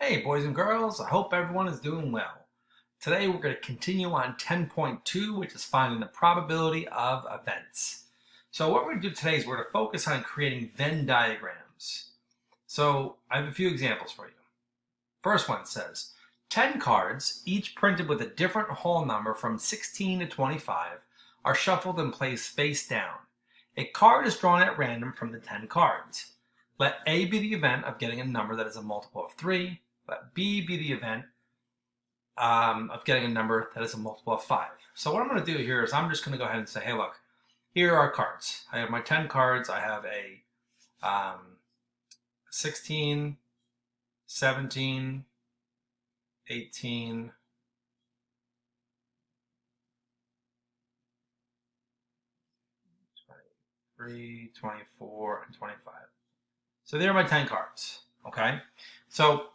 Hey boys and girls, I hope everyone is doing well. Today we're going to continue on 10.2, which is finding the probability of events. So what we're going to do today is we're going to focus on creating Venn diagrams. So I have a few examples for you. First one says, 10 cards, each printed with a different whole number from 16 to 25, are shuffled and placed face down. A card is drawn at random from the 10 cards. Let A be the event of getting a number that is a multiple of 3. Let B be the event of getting a number that is a multiple of 5. So what I'm going to do here is I'm just going to go ahead and say, hey, look, here are cards. I have my 10 cards. I have a 16, 17, 18, 23, 24, and 25. So there are my 10 cards, okay? So,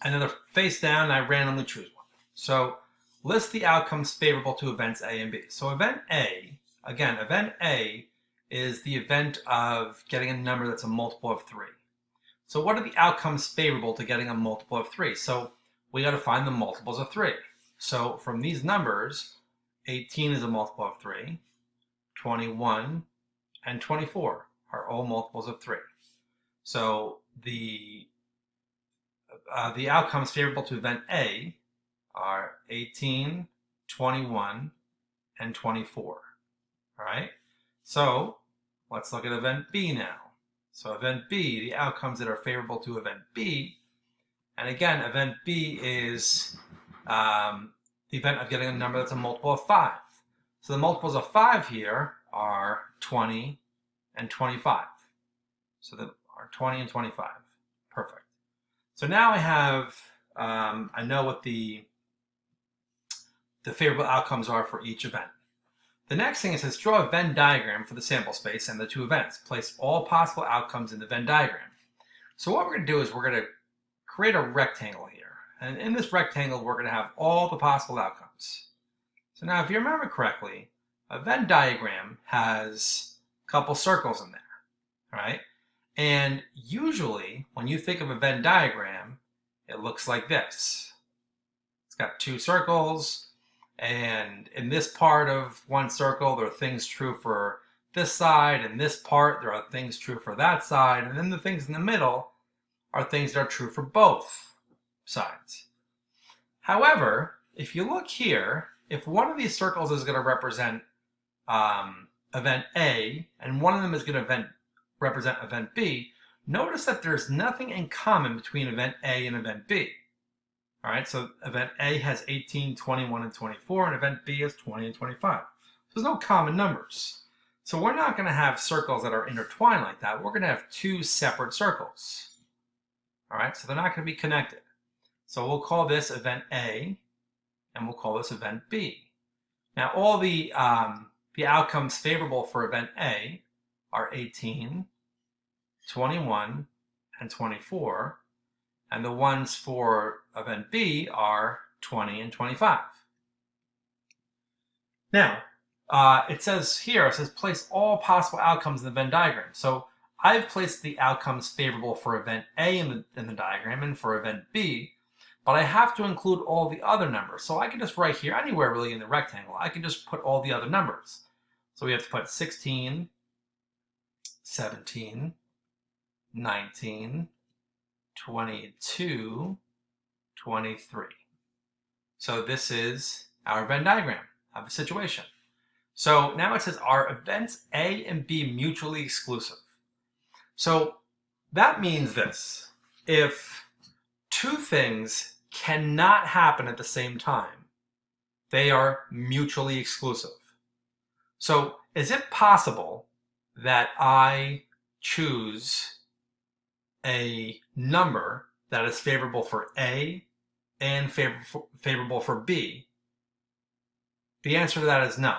and then they're face down, and I randomly choose one. So list the outcomes favorable to events A and B. So event A, again, event A is the event of getting a number that's a multiple of 3. So what are the outcomes favorable to getting a multiple of 3? So we got to find the multiples of 3. So from these numbers, 18 is a multiple of 3, 21, and 24 are all multiples of 3. So the outcomes favorable to event A are 18, 21, and 24. All right. So let's look at event B now. So event B, the outcomes that are favorable to event B, and again, event B is the event of getting a number that's a multiple of 5. So the multiples of 5 here are 20 and 25. So there are 20 and 25. Perfect. So now I have, I know what the favorable outcomes are for each event. The next thing it says, draw a Venn diagram for the sample space and the two events. Place all possible outcomes in the Venn diagram. So what we're going to do is we're going to create a rectangle here. And in this rectangle, we're going to have all the possible outcomes. So now if you remember correctly, a Venn diagram has a couple circles in there, right? And usually, when you think of a Venn diagram, it looks like this. It's got two circles, and in this part of one circle, there are things true for this side, and this part, there are things true for that side, and then the things in the middle are things that are true for both sides. However, if you look here, if one of these circles is going to represent event A, and one of them is going to represent event B, notice that there's nothing in common between event A and event B. All right, so event A has 18, 21, and 24, and event B has 20 and 25. There's no common numbers. So we're not going to have circles that are intertwined like that. We're going to have two separate circles. All right, so they're not going to be connected. So we'll call this event A, and we'll call this event B. Now all the outcomes favorable for event A are 18, 21, and 24, and the ones for event B are 20 and 25. Now, it says here, it says place all possible outcomes in the Venn diagram. So I've placed the outcomes favorable for event A in the diagram and for event B, but I have to include all the other numbers. So I can just write here, anywhere really in the rectangle, I can just put all the other numbers. So we have to put 16, 17, 19, 22, 23. So this is our Venn diagram of the situation. So now it says, are events A and B mutually exclusive? So that means this. If two things cannot happen at the same time, they are mutually exclusive. So is it possible that I choose a number that is favorable for A and favorable for B? The answer to that is no.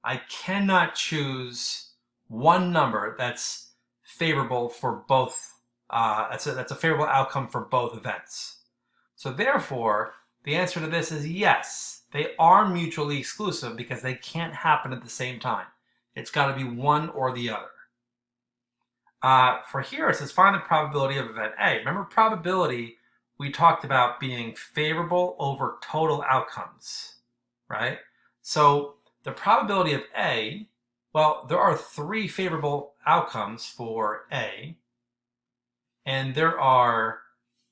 I cannot choose one number that's favorable for both. That's a favorable outcome for both events. So therefore, the answer to this is yes. They are mutually exclusive because they can't happen at the same time. It's got to be one or the other. For here, it says find the probability of event A. Remember, probability we talked about being favorable over total outcomes, right? So the probability of A, well, there are 3 favorable outcomes for A, and there are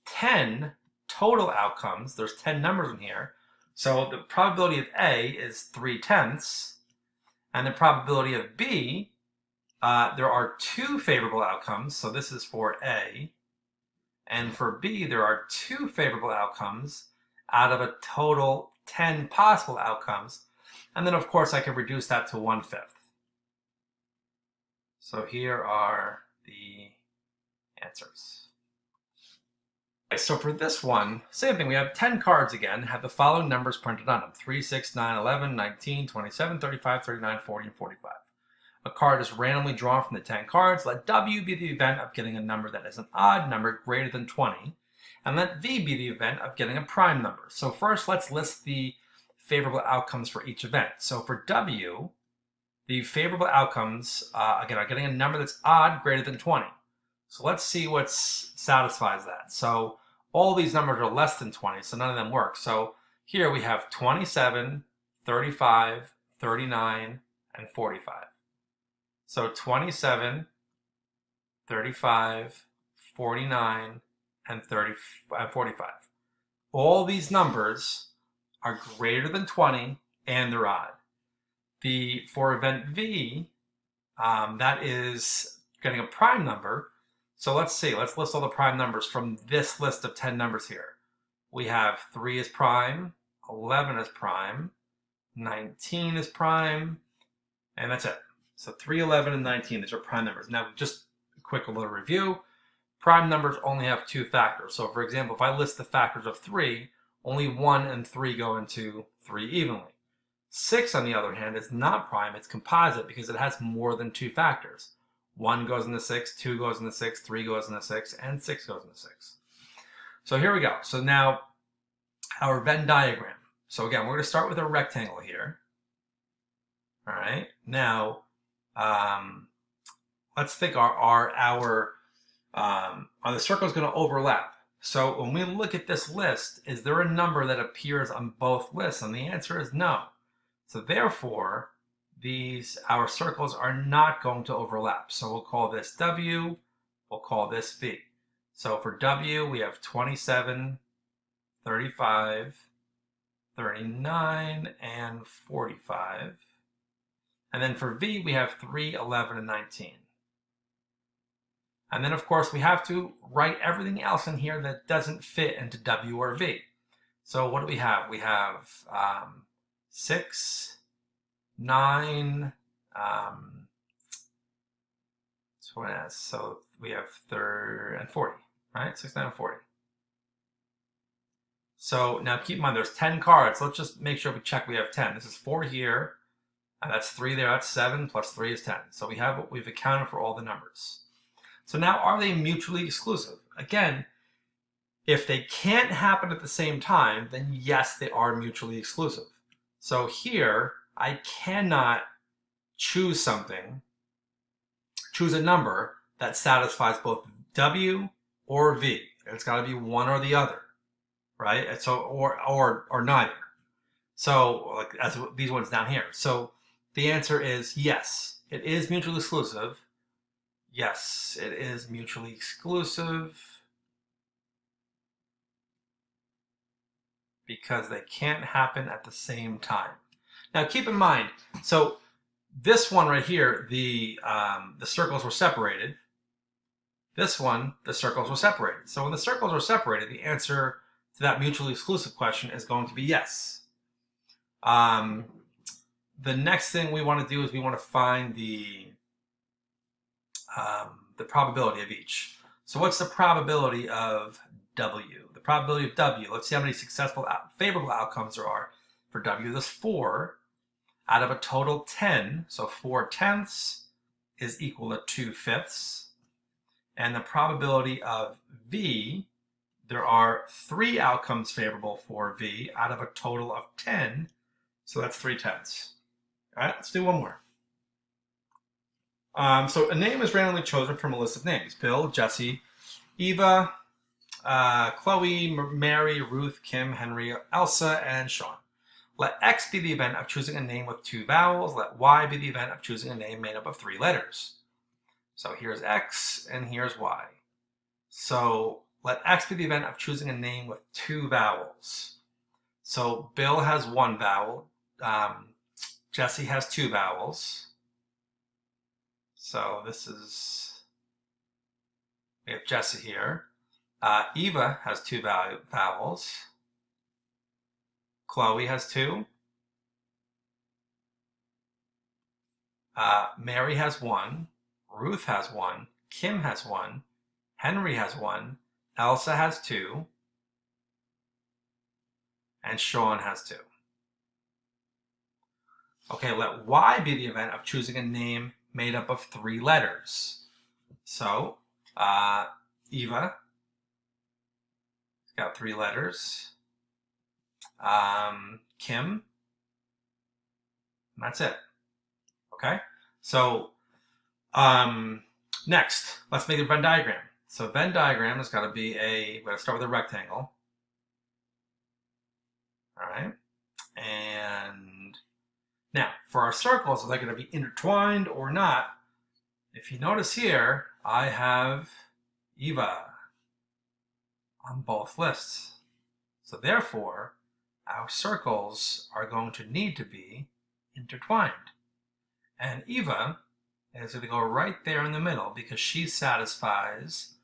10 total outcomes. There's 10 numbers in here. So the probability of A is 3/10, and the probability of B, there are 2 favorable outcomes. So this is for A. And for B, there are 2 favorable outcomes out of a total 10 possible outcomes. And then, of course, I can reduce that to 1/5. So here are the answers. Okay, so for this one, same thing. We have 10 cards again, have the following numbers printed on them: 3, 6, 9, 11, 19, 27, 35, 39, 40, and 45. A card is randomly drawn from the 10 cards. Let W be the event of getting a number that is an odd number greater than 20, and let V be the event of getting a prime number. So first, let's list the favorable outcomes for each event. So for W, the favorable outcomes, again, are getting a number that's odd greater than 20. So let's see what satisfies that. So all these numbers are less than 20, so none of them work. So here we have 27, 35, 39, and 45. So 27, 35, 49, and 45. All these numbers are greater than 20 and they're odd. For event V, that is getting a prime number. So let's see, let's list all the prime numbers from this list of 10 numbers here. We have 3 is prime, 11 is prime, 19 is prime, and that's it. So 3, 11, and 19, these are prime numbers. Now, just a quick little review. Prime numbers only have 2 factors. So for example, if I list the factors of 3, only 1 and 3 go into 3 evenly. 6, on the other hand, is not prime, it's composite because it has more than 2 factors. 1 goes into 6, 2 goes into 6, 3 goes into 6, and 6 goes into 6. So here we go. So now, our Venn diagram. So again, we're going to start with a rectangle here. All right. Now, let's think are the circles going to overlap? So when we look at this list, is there a number that appears on both lists? And the answer is no. So therefore, our circles are not going to overlap. So we'll call this W, we'll call this V. So for W, we have 27, 35, 39, and 45. And then for V, we have 3, 11, and 19. And then, of course, we have to write everything else in here that doesn't fit into W or V. So what do we have? We have 6, 9, so we have 30 and 40, right? 6, 9, and 40. So now keep in mind there's 10 cards. Let's just make sure we check we have 10. This is 4 here, and that's 3 there. That's 7 plus 3 is 10. So we've accounted for all the numbers. So now, are they mutually exclusive? Again, if they can't happen at the same time, then yes, they are mutually exclusive. So here, I cannot choose a number that satisfies both W or V. It's got to be one or the other, right? So or neither. So like as these ones down here. So the answer is yes, it is mutually exclusive. Yes, it is mutually exclusive because they can't happen at the same time. Now keep in mind, so this one right here, the circles were separated. This one, the circles were separated. So when the circles are separated, the answer to that mutually exclusive question is going to be yes. The next thing we want to do is we want to find the probability of each. So what's the probability of W? The probability of W, let's see how many successful favorable outcomes there are for W. There's 4 out of a total 10. So 4/10 is equal to 2/5. And the probability of V, there are 3 outcomes favorable for V out of a total of 10. So that's 3/10. All right, let's do one more. So a name is randomly chosen from a list of names: Bill, Jesse, Eva, Chloe, Mary, Ruth, Kim, Henry, Elsa, and Sean. Let X be the event of choosing a name with 2 vowels. Let Y be the event of choosing a name made up of 3 letters. So here's X and here's Y. So let X be the event of choosing a name with 2 vowels. So Bill has 1 vowel. Jesse has 2 vowels. So this is, we have Jesse here. Eva has 2 vowels. Chloe has 2. Mary has 1. Ruth has 1. Kim has 1. Henry has 1. Elsa has 2. And Sean has 2. Okay, let Y be the event of choosing a name made up of 3 letters. So, Eva got 3 letters. Kim. That's it. Okay, so next, let's make a Venn diagram. So Venn diagram has got to be we're going to start with a rectangle. All right, and now for our circles, are they going to be intertwined or not? If you notice here, I have Eva on both lists. So therefore, our circles are going to need to be intertwined. And Eva is going to go right there in the middle because she satisfies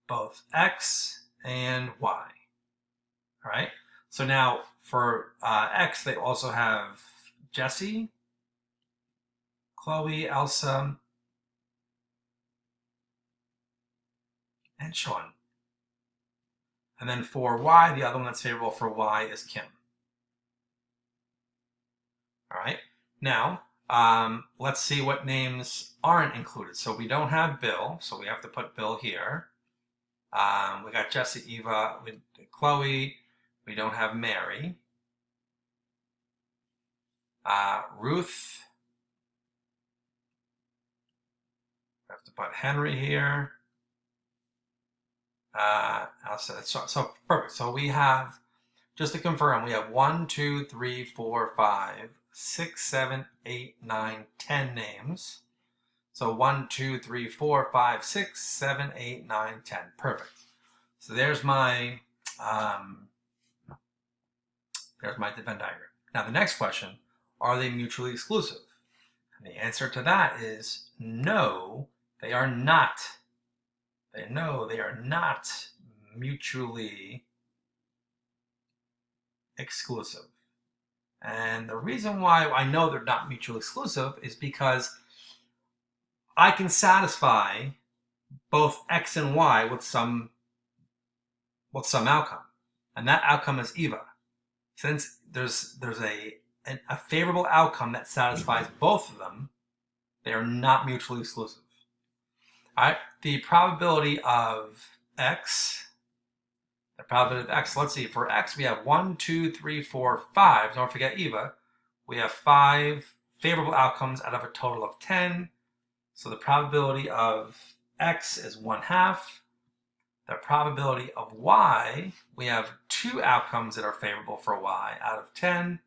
both X and Y. All right. So now for X, they also have Jesse, Chloe, Elsa, and Sean. And then for Y, the other one that's favorable for Y is Kim. All right. Now, let's see what names aren't included. So we don't have Bill, so we have to put Bill here. We got Jesse, Eva, Chloe. We don't have Mary. Ruth. We have to put Henry here. So perfect. So we have, just to confirm, we have 1, 2, 3, 4, 5, 6, 7, 8, 9, 10 names. So 1, 2, 3, 4, 5, 6, 7, 8, 9, 10. Perfect. So there's my Venn diagram. Now the next question, are they mutually exclusive? And the answer to that is no, they are not. They are not mutually exclusive. And the reason why I know they're not mutually exclusive is because I can satisfy both X and Y with some outcome. And that outcome is Eva. Since there's a favorable outcome that satisfies both of them, they are not mutually exclusive. All right, the probability of X, let's see, for X we have 1, 2, 3, 4, 5. Don't forget Eva. We have 5 favorable outcomes out of a total of 10. So the probability of X is 1/2. The probability of Y, we have 2 outcomes that are favorable for Y out of 10,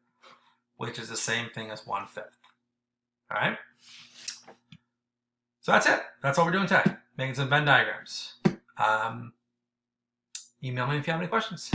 which is the same thing as 1/5. All right? So that's it. That's all we're doing today. Making some Venn diagrams. Email me if you have any questions.